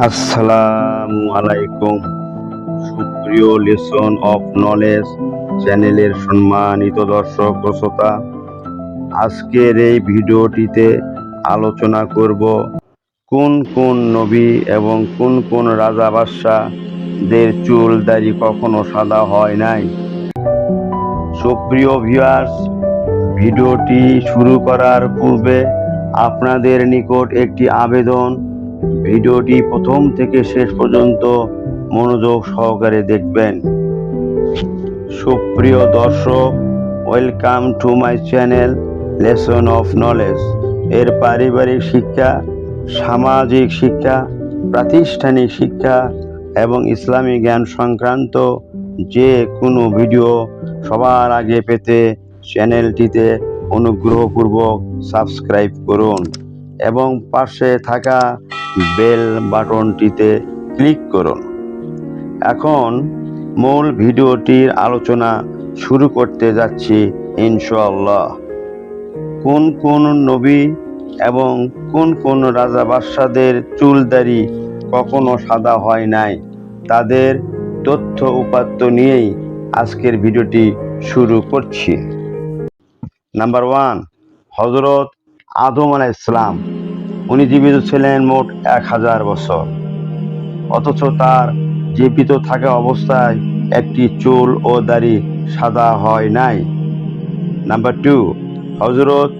আসসালামু আলাইকুম। সুপ্রিয় লেসন অফ নলেজ চ্যানেলের সম্মানিত দর্শক ও শ্রোতা, আজকের এই ভিডিওটিতে আলোচনা করব কোন কোন নবী এবং কোন কোন রাজা বাদশাহদের চুল দাড়ি কখনো সাদা হয় নাই। সুপ্রিয় ভিউয়ার্স, ভিডিওটি শুরু করার পূর্বে আপনাদের নিকট একটি আবেদন, ভিডিওটি প্রথম থেকে শেষ পর্যন্ত মনোযোগ সহকারে দেখবেন। সুপ্রিয় দর্শক, welcome to my channel lesson of knowledge. এর পারিবারিক শিক্ষা, সামাজিক শিক্ষা, প্রাতিষ্ঠানিক শিক্ষা এবং ইসলামী জ্ঞান সংক্রান্ত যে কোনো ভিডিও সবার আগে পেতে চ্যানেলটিতে অনুগ্রহপূর্বক সাবস্ক্রাইব করুন এবং পাশে থাকা বেল বাটনটিতে ক্লিক করুন। এখন মূল ভিডিওটির আলোচনা শুরু করতে যাচ্ছি ইনশাআল্লাহ। কোন কোন নবী এবং কোন কোন রাজা বাদশাহদের চুল দাড়ি কখনো সাদা হয় নাই, তাদের তথ্য উপাত্ত নিয়েই আজকের ভিডিওটি শুরু করছি। নাম্বার 1, হযরত আদম আলাইহিস সালাম। উনি জীবিত ছিলেন মোট 1000 বছর, অথচ তার জীবিত থাকা অবস্থায় একটি চুল ও দাড়ি সাদা হয় নাই। নাম্বার 2, হযরত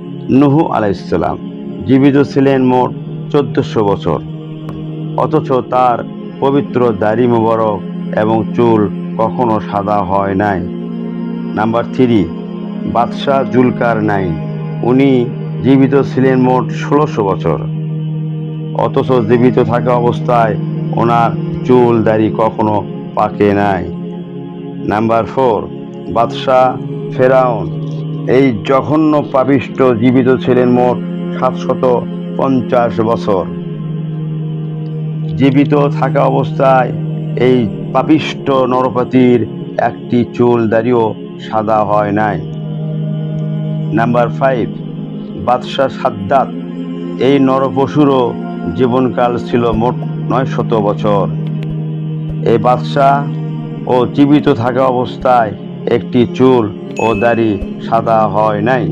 নূহ আলাইহিস সালাম। জীবিত ছিলেন মোট 1400 বছর, অথচ তার পবিত্র দাড়ি মুবারক এবং চুল কখনো সাদা হয় নাই। নাম্বার 3, বাদশাহ জুলকারনাইন। উনি জীবিত ছিলেন মোট 1600 বছর, অথচ জীবিত থাকা অবস্থায় ওনার চুল দাড়ি কখনো পাকে নাই। নাম্বার 4, বাদশাহ ফেরাউন। এই জঘন্য পাপিষ্ঠ জীবিত ছিলেন মোট 750 বছর, জীবিত থাকা অবস্থায় এই পাপিষ্ঠ নরপতির একটি চুল দাড়িও সাদা হয় নাই। নাম্বার 5, বাদশাহ সাদ্দাত। এই নরপশুরও জীবনকাল ছিল মোট 900 বছর। এই বাদশাহ ও জীবিত থাকা অবস্থায় একটি চুল ও দাড়ি সাদা হয় নাই।